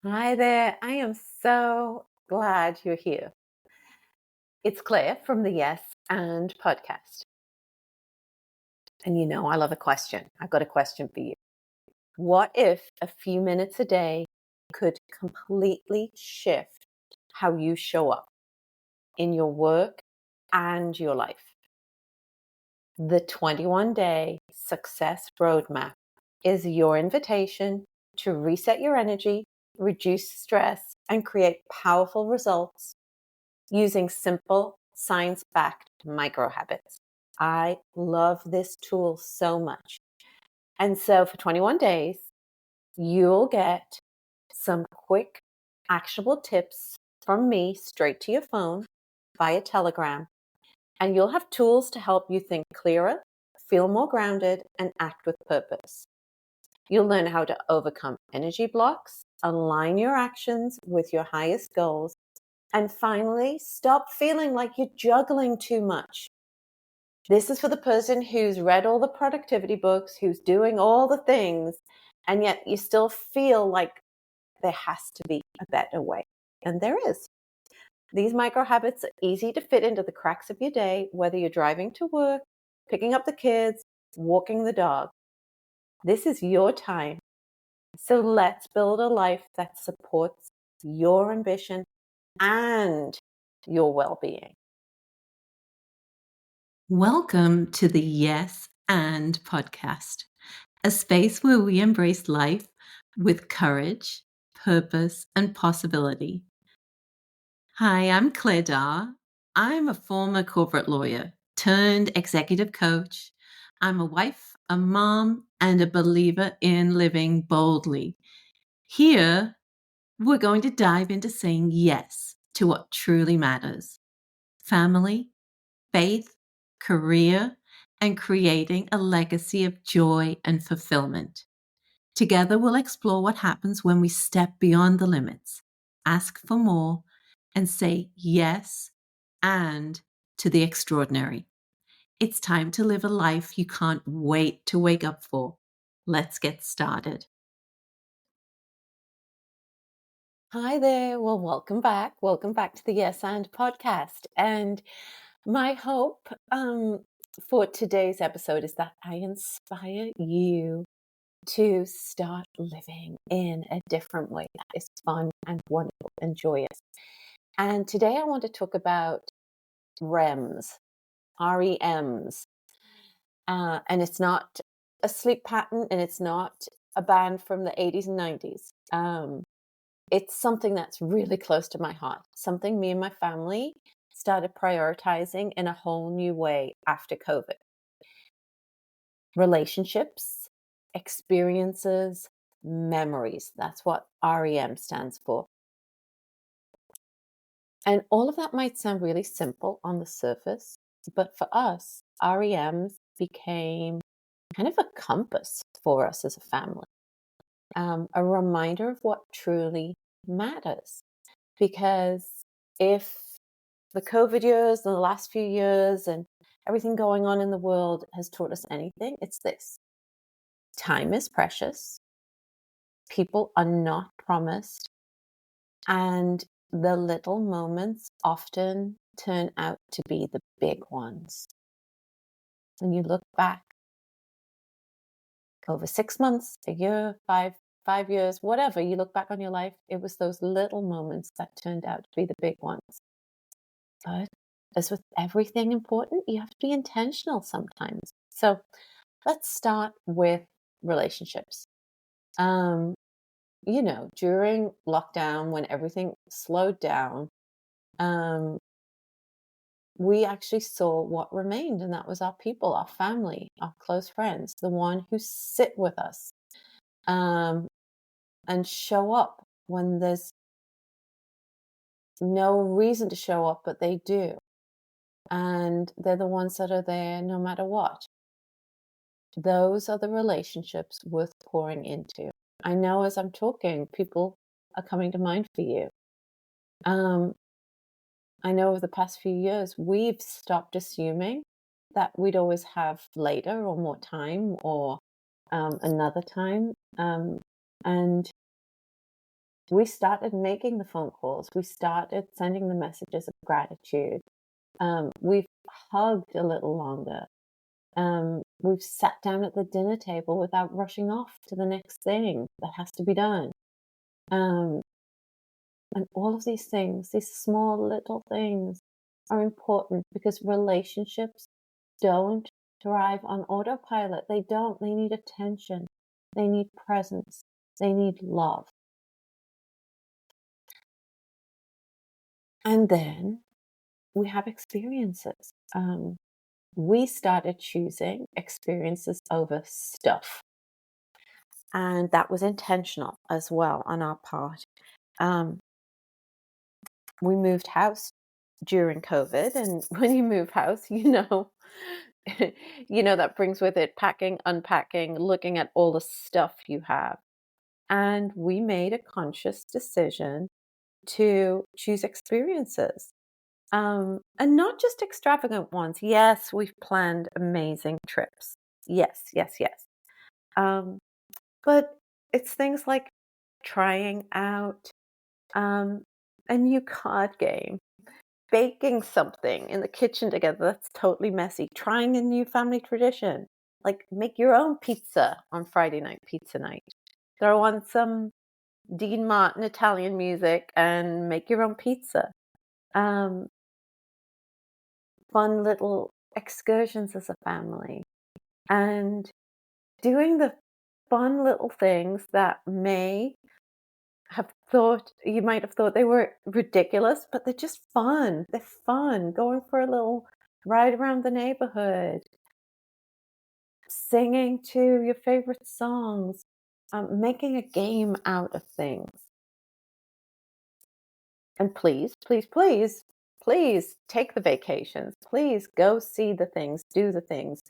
Hi there. I am so glad you're here. It's Claire from the Yes and podcast. And I love a question. I've got a question for you. What if a few minutes a day could completely shift how you show up in your work and your life? The 21-day success roadmap is your invitation to reset your energy, reduce stress, and create powerful results using simple science-backed micro habits. I love this tool so much. And so for 21 days, you'll get some quick, actionable tips from me straight to your phone via Telegram. And you'll have tools to help you think clearer, feel more grounded, and act with purpose. You'll learn how to overcome energy blocks, align your actions with your highest goals, and finally, stop feeling like you're juggling too much. This is for the person who's read all the productivity books, who's doing all the things, and yet you still feel like there has to be a better way. And there is. These micro habits are easy to fit into the cracks of your day, whether you're driving to work, picking up the kids, walking the dog. This is your time. So let's build a life that supports your ambition and your well-being. Welcome to the Yes and podcast, a space where we embrace life with courage, purpose, and possibility. Hi, I'm Claire Dar. I'm a former corporate lawyer turned executive coach. I'm a wife, a mom, and a believer in living boldly. Here, we're going to dive into saying yes to what truly matters: family, faith, career, and creating a legacy of joy and fulfillment. Together, we'll explore what happens when we step beyond the limits, ask for more, and say yes and to the extraordinary. It's time to live a life you can't wait to wake up for. Let's get started. Hi there. Well, welcome back. Welcome back to the Yes and podcast. And my hope for today's episode is that I inspire you to start living in a different way that is fun and wonderful and joyous. And today I want to talk about REMs, REMs. And it's not a sleep pattern and it's not a band from the 80s and 90s. It's something that's really close to my heart, something me and my family started prioritizing in a whole new way after COVID. Relationships, experiences, memories. That's what REM stands for. And all of that might sound really simple on the surface, but for us, REMs became kind of a compass for us as a family, a reminder of what truly matters. Because if the COVID years and the last few years and everything going on in the world has taught us anything, it's this: time is precious, people are not promised, and the little moments often turn out to be the big ones. When you look back over 6 months, a year, 5 years, whatever, you look back on your life, it was those little moments that turned out to be the big ones. But as with everything important, you have to be intentional sometimes. So let's start with relationships. During lockdown, when everything slowed down, we actually saw what remained, and that was our people, our family, our close friends, the one who sit with us and show up when there's no reason to show up, but they do. And they're the ones that are there no matter what. Those are the relationships worth pouring into. I know as I'm talking, people are coming to mind for you. I know over the past few years, we've stopped assuming that we'd always have later or more time or another time. And we started making the phone calls. We started sending the messages of gratitude. We've hugged a little longer. We've sat down at the dinner table without rushing off to the next thing that has to be done. Um, and all of these things, these small little things, are important because relationships don't thrive on autopilot. They don't. They need attention. They need presence. They need love. And then we have experiences. We started choosing experiences over stuff. And that was intentional as well on our part. Um, we moved house during COVID, and when you move house, that brings with it packing, unpacking, looking at all the stuff you have. And we made a conscious decision to choose experiences. And not just extravagant ones. Yes, we've planned amazing trips. Yes, yes, yes. But it's things like trying out um, a new card game, baking something in the kitchen together that's totally messy, trying a new family tradition, like make your own pizza on Friday night, pizza night. Throw on some Dean Martin Italian music and make your own pizza. Um, Fun little excursions as a family, and doing the fun little things that you might have thought they were ridiculous, but they're just fun. They're fun. Going for a little ride around the neighborhood, singing to your favorite songs, making a game out of things. And please, please, please, please take the vacations. Please go see the things, do the things,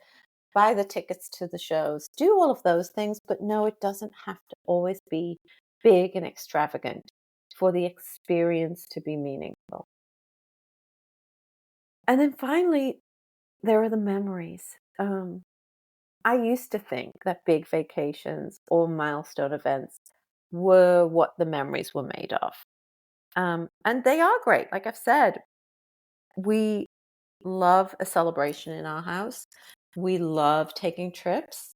buy the tickets to the shows, do all of those things. But no, it doesn't have to always be big and extravagant for the experience to be meaningful. And then finally, there are the memories. I used to think that big vacations or milestone events were what the memories were made of. And they are great. Like I've said, we love a celebration in our house. We love taking trips.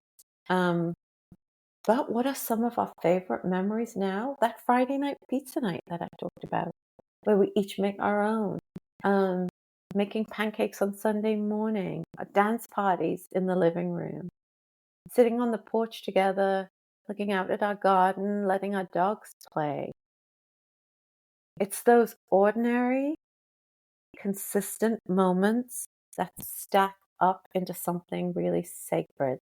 But what are some of our favorite memories now? That Friday night pizza night that I talked about, where we each make our own. Um, Making pancakes on Sunday morning, dance parties in the living room, sitting on the porch together, looking out at our garden, letting our dogs play. It's those ordinary, consistent moments that stack up into something really sacred.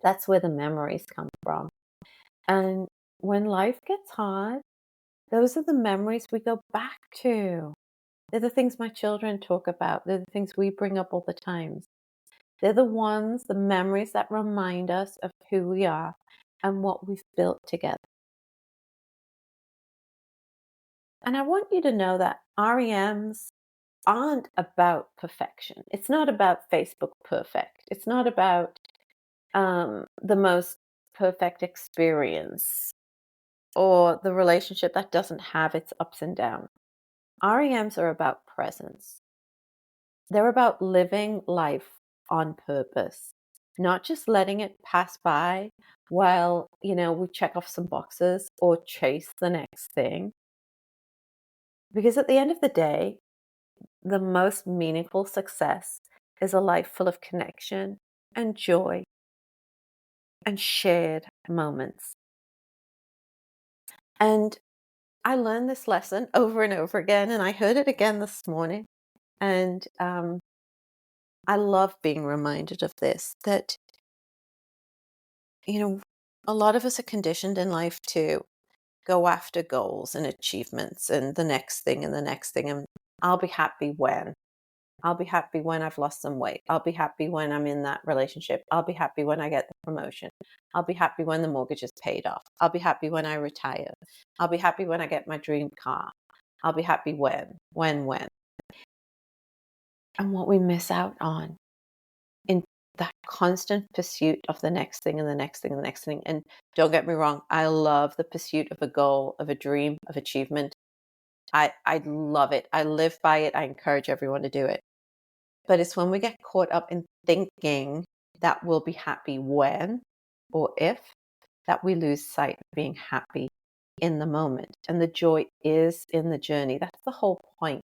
That's where the memories come from. And when life gets hard, those are the memories we go back to. They're the things my children talk about. They're the things we bring up all the time. They're the memories that remind us of who we are and what we've built together. And I want you to know that REMs aren't about perfection. It's not about Facebook perfect. It's not about the most perfect experience or the relationship that doesn't have its ups and downs. REMs are about presence. They're about living life on purpose, not just letting it pass by while, we check off some boxes or chase the next thing. Because at the end of the day, the most meaningful success is a life full of connection and joy and shared moments. And I learned this lesson over and over again, and I heard it again this morning. And I love being reminded of this, that, a lot of us are conditioned in life to go after goals and achievements and the next thing and the next thing. And I'll be happy when. I'll be happy when I've lost some weight. I'll be happy when I'm in that relationship. I'll be happy when I get the promotion. I'll be happy when the mortgage is paid off. I'll be happy when I retire. I'll be happy when I get my dream car. I'll be happy when. And what we miss out on in that constant pursuit of the next thing and the next thing and the next thing. And don't get me wrong, I love the pursuit of a goal, of a dream, of achievement. I love it. I live by it. I encourage everyone to do it. But it's when we get caught up in thinking that we'll be happy when or if, that we lose sight of being happy in the moment. And the joy is in the journey. That's the whole point.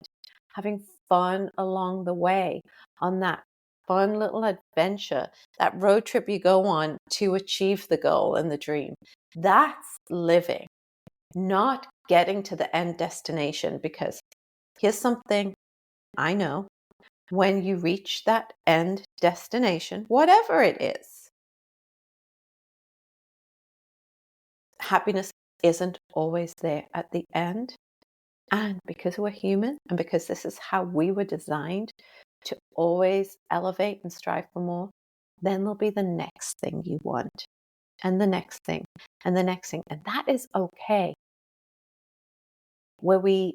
Having fun along the way on that fun little adventure, that road trip you go on to achieve the goal and the dream. That's living, not getting to the end destination. Because here's something I know: when you reach that end destination, whatever it is, happiness isn't always there at the end. And because we're human, and because this is how we were designed to always elevate and strive for more, then there'll be the next thing you want, and the next thing, and the next thing. And that is okay. Where we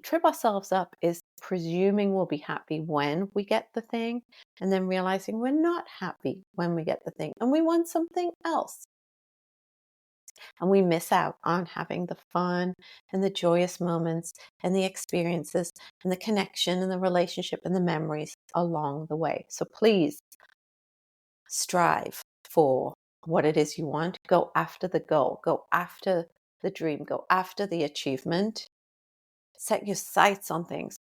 trip ourselves up is presuming we'll be happy when we get the thing, and then realizing we're not happy when we get the thing, and we want something else. And we miss out on having the fun and the joyous moments and the experiences and the connection and the relationship and the memories along the way. So please strive for what it is you want. Go after the goal, go after the dream, go after the achievement. Set your sights on things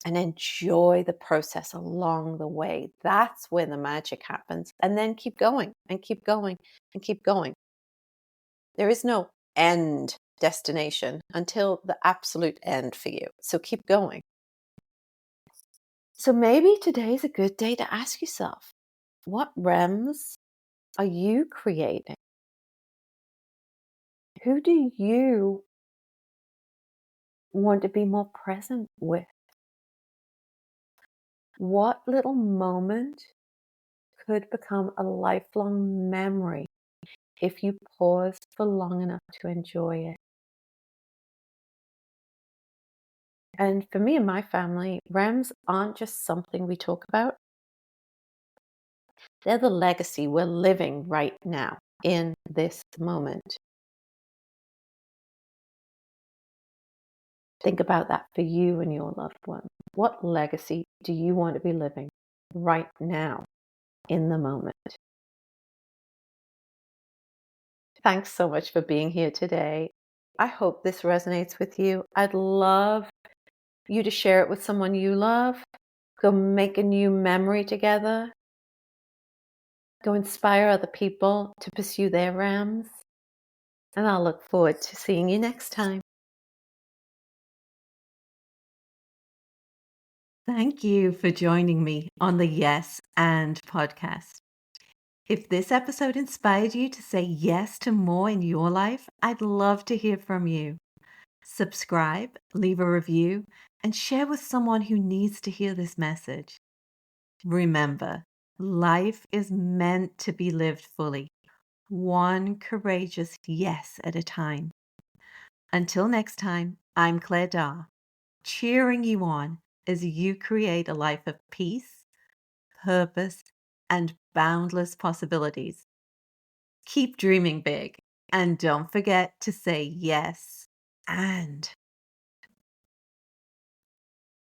and enjoy the process along the way. That's where the magic happens. And then keep going and keep going and keep going. There is no end destination until the absolute end for you. So keep going. So maybe today's a good day to ask yourself, what REMs are you creating? Who do you want to be more present with? What little moment could become a lifelong memory if you paused for long enough to enjoy it? And for me and my family, REMs aren't just something we talk about. They're the legacy we're living right now in this moment. Think about that for you and your loved one. What legacy do you want to be living right now in the moment? Thanks so much for being here today. I hope this resonates with you. I'd love you to share it with someone you love. Go make a new memory together. Go inspire other people to pursue their REMs. And I'll look forward to seeing you next time. Thank you for joining me on the Yes and podcast. If this episode inspired you to say yes to more in your life, I'd love to hear from you. Subscribe, leave a review, and share with someone who needs to hear this message. Remember, life is meant to be lived fully, one courageous yes at a time. Until next time, I'm Claire Daw, cheering you on as you create a life of peace, purpose, and boundless possibilities. Keep dreaming big, and don't forget to say yes and